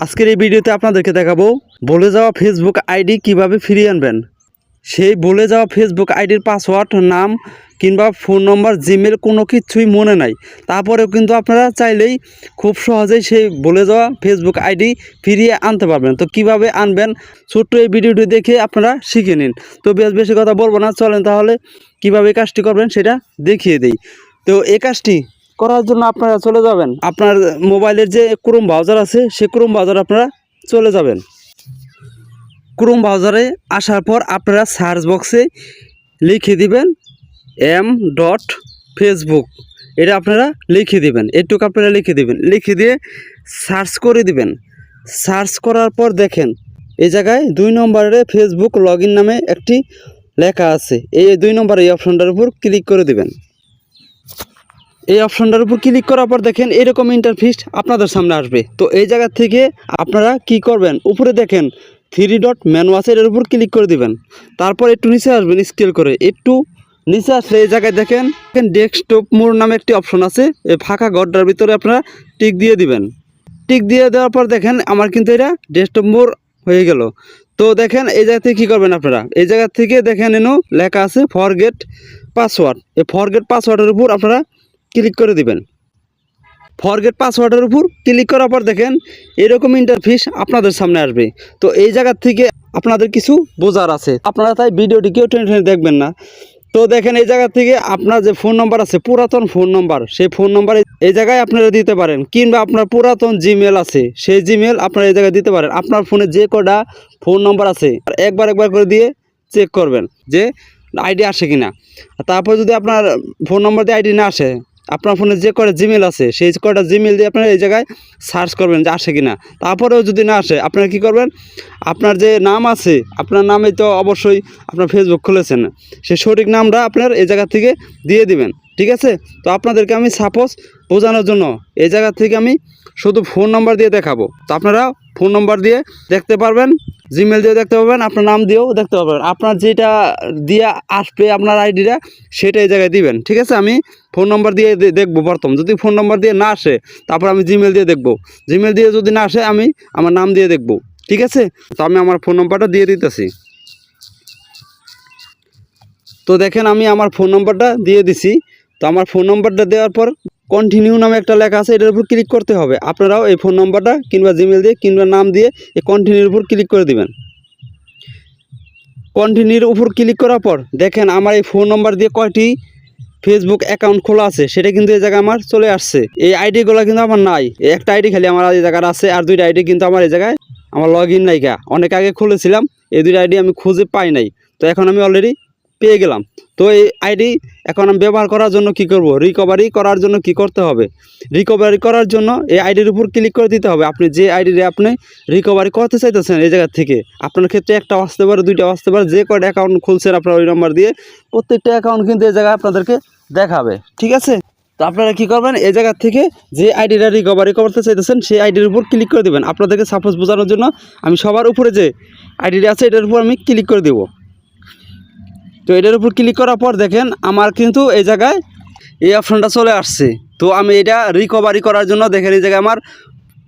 আজকের এই ভিডিওতে আপনাদেরকে দেখাবো ভুলে যাওয়া ফেসবুক আইডি কিভাবে ফিরিয়ে আনবেন। সেই ভুলে যাওয়া ফেসবুক আইডির পাসওয়ার্ড, নাম কিংবা ফোন নম্বর, জিমেল কোনো কিছুই মনে নাই, তারপরেও কিন্তু আপনারা চাইলেই খুব সহজেই সেই ভুলে যাওয়া ফেসবুক আইডি ফিরিয়ে আনতে পারবেন। তো কিভাবে আনবেন ছোট্ট এই ভিডিওটি দেখে আপনারা শিখে নিন। তো বেশি কথা বলবো না, চলেন তাহলে কিভাবে কাজটি করবেন সেটা দেখিয়ে দিই। তো এই কাজটি করার জন্য আপনারা চলে যাবেন আপনার মোবাইলের যে ক্রোম ব্রাউজার আছে, সেই ক্রোম ব্রাউজার আপনারা চলে যাবেন। ক্রোম ব্রাউজারে আসার পর আপনারা সার্চ বক্সে লিখে দিবেন m.facebook, এটা আপনারা লিখে দিবেন, এটুকু আপনারা লিখে দিবেন। লিখে দিয়ে সার্চ করে দিবেন। সার্চ করার পর দেখেন এই জায়গায় 2 নম্বরে ফেসবুক লগ ইন নামে একটি লেখা আছে। এই 2 নম্বর এই অপশনটার উপর ক্লিক করে দিবেন। এই অপশনটার উপর ক্লিক করার পর দেখেন এরকম ইন্টারফেস আপনাদের সামনে আসবে। তো এই জায়গা থেকে আপনারা কি করবেন, উপরে দেখেন 3 ডট মেনু আছে, এর উপর ক্লিক করে দিবেন। তারপর একটু নিচে আসবেন, স্ক্রল করে একটু নিচে আসলে এই জায়গায় দেখেন ডেস্কটপ মোড নামে একটি অপশন আছে। এই ফাঁকা ঘরটার ভিতরে আপনারা টিক দিয়ে দিবেন। টিক দিয়ে দেওয়ার পর দেখেন আমার কিন্তু এটা ডেস্কটপ মোড হয়ে গেল। তো দেখেন এই জায়গা থেকে কী করবেন আপনারা, এই জায়গা থেকে দেখেন এনো লেখা আছে ফরগেট পাসওয়ার্ড। এই ফরগেট পাসওয়ার্ডের উপর আপনারা ক্লিক করে দিবেন। ফরগেট পাসওয়ার্ডের উপর ক্লিক করার পর দেখেন এরকম ইন্টারফেস আপনাদের সামনে আসবে। তো এই জায়গা থেকে আপনাদের কিছু বোঝার আছে, আপনারা তাই ভিডিওটি কেউ টেনে দেখবেন না। তো দেখেন এই জায়গা থেকে আপনার যে ফোন নম্বর আছে, পুরাতন ফোন নম্বর, সেই ফোন নম্বরে এই জায়গায় আপনারা দিতে পারেন, কিংবা আপনার পুরাতন জিমেল আছে সেই জিমেল আপনারা এই জায়গায় দিতে পারেন। আপনার ফোনে যে কটা ফোন নম্বর আছে একবার করে দিয়ে চেক করবেন যে আইডি আসে কিনা। তারপর যদি আপনার ফোন নম্বর দিয়ে আইডি না আসে, আপনার ফোনে যে কটা জিমেল আছে সেই কটা জিমেল দিয়ে আপনারা এই জায়গায় সার্চ করবেন যে আসে কিনা। তারপরেও যদি না আসে আপনারা কী করবেন, আপনার যে নাম আছে, আপনার নামে তো অবশ্যই আপনার ফেসবুক খুলেছেন, সেই সঠিক নামটা আপনার এই জায়গা থেকে দিয়ে দিবেন। ঠিক আছে? তো আপনাদেরকে আমি সাপোজ বোঝানোর জন্য এই জায়গা থেকে আমি শুধু ফোন নম্বর দিয়ে দেখাবো। তো আপনারা ফোন নম্বর দিয়ে দেখতে পারবেন, জিমেল দিয়েও দেখতে পারবেন, আপনার নাম দিয়েও দেখতে পারবেন। আপনার যেটা দিয়ে আসবে আপনার আইডিটা সেটা এই জায়গায় দিবেন। ঠিক আছে? আমি ফোন নম্বর দিয়ে দেখবো প্রথম। যদি ফোন নম্বর দিয়ে না আসে তারপর আমি জিমেল দিয়ে দেখবো। জিমেল দিয়ে যদি না আসে আমি আমার নাম দিয়ে দেখবো। ঠিক আছে? তো আমি আমার ফোন নম্বরটা দিয়ে দিতেছি। তো দেখেন আমি আমার ফোন নম্বরটা দিয়ে দিছি। তো আমার ফোন নম্বরটা দেওয়ার পর কন্টিনিউ নামে একটা লেখা আছে, এটার উপর ক্লিক করতে হবে। আপনারাও এই ফোন নম্বরটা কিংবা জিমেল দিয়ে কিংবা নাম দিয়ে এই কন্টিনিউর উপর ক্লিক করে দিবেন। কন্টিনিউর উপর ক্লিক করার পর দেখেন আমার এই ফোন নম্বর দিয়ে কয়টি ফেসবুক অ্যাকাউন্ট খোলা আছে সেটা কিন্তু এই জায়গায় আমার চলে আসছে। এই আইডিগুলো কিন্তু আমার নাই, একটা আইডি খালি আমার এই জায়গায় আছে, আর 2টা আইডি কিন্তু আমার এই জায়গায় আমার লগ ইন নাইকা। অনেক আগে খুলেছিলাম, এই 2টা আইডি আমি খুঁজে পাই নাই। তো এখন আমি অলরেডি পেয়ে গেলাম। তো এই আইডি এখন আমি ব্যবহার করার জন্য কি করব, রিকভারি করার জন্য কি করতে হবে, রিকভারি করার জন্য এই আইডির উপর ক্লিক করে দিতে হবে। আপনি যে আইডিতে আপনি রিকভারি করতে চাইতেছেন এই জায়গা থেকে, আপনার ক্ষেত্রে একটা আসতে পারে, 2টা আসতে পারে, যে কয়টা অ্যাকাউন্ট খুলছেন আপনার ওই নাম্বার দিয়ে প্রত্যেকটা অ্যাকাউন্ট কিন্তু এই জায়গায় আপনাদেরকে দেখাবে। ঠিক আছে? তো আপনারা কী করবেন, এই জায়গা থেকে যে আইডিটা রিকভারি করতে চাইতেছেন সেই আইডির উপর ক্লিক করে দেবেন। আপনাদেরকে সাপোজ বোঝানোর জন্য আমি সবার উপরে যে আইডিটা আছে এটার উপর আমি ক্লিক করে দেবো। তো এটার উপর ক্লিক করার পর দেখেন আমার কিন্তু এই জায়গায় এই অপশনটা চলে আসছে। তো আমি এটা রিকভারি করার জন্য দেখেন এই জায়গায় আমার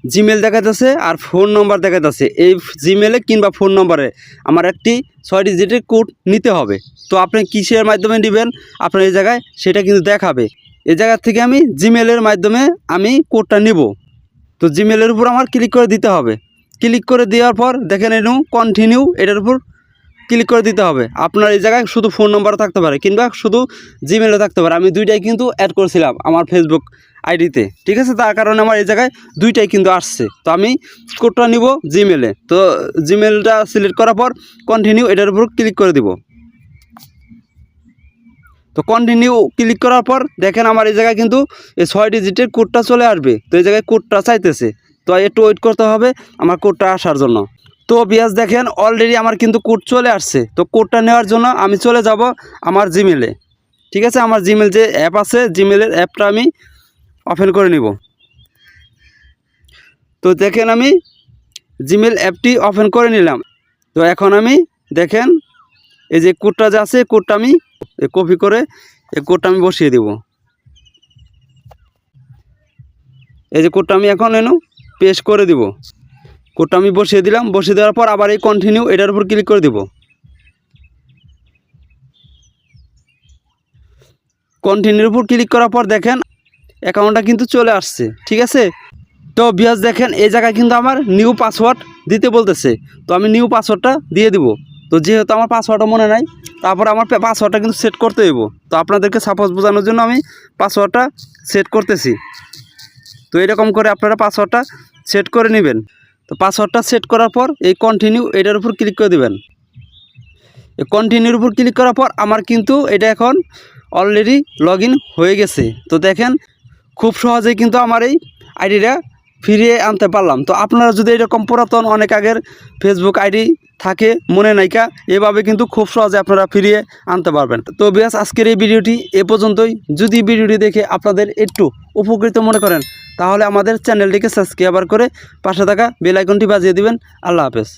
জিমেল দেখাতেছে আর ফোন নম্বর দেখাতেছে। এই জিমেলে কিংবা ফোন নম্বরে আমার একটি 6 ডিজিটের কোড নিতে হবে। তো আপনি কিসের মাধ্যমে নেবেন আপনার এই জায়গায় সেটা কিন্তু দেখাবে। এই জায়গা থেকে আমি জিমেলের মাধ্যমে আমি কোডটা নেব। তো জিমেলের উপর আমার ক্লিক করে দিতে হবে। ক্লিক করে দেওয়ার পর দেখেন এনু কন্টিনিউ, এটার উপর ক্লিক করে দিতে হবে। আপনার এই জায়গায় শুধু ফোন নম্বরও থাকতে পারে কিংবা শুধু জিমেলও থাকতে পারে। আমি 2টাই কিন্তু অ্যাড করেছিলাম আমার ফেসবুক আইডিতে। ঠিক আছে? তার কারণে আমার এই জায়গায় 2টাই কিন্তু আসছে। তো আমি কোডটা নিব জিমেলে। তো জিমেলটা সিলেক্ট করার পর কন্টিনিউ, এটার উপর ক্লিক করে দিব। তো কন্টিনিউ ক্লিক করার পর দেখেন আমার এই জায়গায় কিন্তু এই 6 ডিজিটের কোডটা চলে আসবে। তো এই জায়গায় কোডটা চাইতেছে, তো একটু ওয়েট করতে হবে আমার কোডটা আসার জন্য। তো বিয়াস দেখেন অলরেডি আমার কিন্তু কোড চলে আসছে। তো কোডটা নেওয়ার জন্য আমি চলে যাব আমার জিমেলে। ঠিক আছে? আমার জিমেল যে অ্যাপ আছে, জিমেলের অ্যাপটা আমি ওপেন করে নিব। তো দেখেন আমি জিমেল অ্যাপটি ওপেন করে নিলাম। তো এখন আমি দেখেন এই যে কোডটা যে আছে, কোডটা আমি কপি করে এই কোডটা আমি বসিয়ে দেব। এই যে কোডটা আমি এখন পেস্ট করে দিব। কোডটা আমি বসিয়ে দিলাম, বসিয়ে দেওয়ার পর আবার এই কন্টিনিউ এটার উপর ক্লিক করে দেব। কন্টিনিউর উপর ক্লিক করার পর দেখেন অ্যাকাউন্টটা কিন্তু চলে আসছে, ঠিক আছে। তো ভিউয়ার্স দেখেন এই জায়গায় কিন্তু আমার নিউ পাসওয়ার্ড দিতে বলতেছে, তো আমি নিউ পাসওয়ার্ডটা দিয়ে দিব। তো যেহেতু আমার পাসওয়ার্ডটা মনে নাই, তারপর আমার পাসওয়ার্ডটা কিন্তু সেট করতে হইব। তো আপনাদেরকে সাপোজ বোঝানোর জন্য আমি পাসওয়ার্ডটা সেট করতেছি। তো এরকম করে আপনারা পাসওয়ার্ডটা সেট করে নেবেন। তো পাসওয়ার্ডটা সেট করার পর এই কন্টিনিউ এটার উপর ক্লিক করে দেবেন। এই কন্টিনিউর উপর ক্লিক করার পর আমার কিন্তু এটা এখন অলরেডি লগ ইন হয়ে গেছে। তো দেখেন খুব সহজেই কিন্তু আমার এই আইডিটা ফিরিয়ে আনতে পারলাম। তো আপনারা যদি এরকম পুরাতন অনেক আগের ফেসবুক আইডি থাকে মনে নাইকা, এভাবে কিন্তু খুব সহজে আপনারা ফিরিয়ে আনতে পারবেন। তো বেশ আজকের এই ভিডিওটি এ পর্যন্তই। যদি ভিডিওটি দেখে আপনাদের একটু উপকৃত মনে করেন তাহলে আমাদের চ্যানেলটিকে সাবস্ক্রাইব করে পাশে থাকা বেল আইকনটি বাজিয়ে দিবেন। আল্লাহ হাফেজ।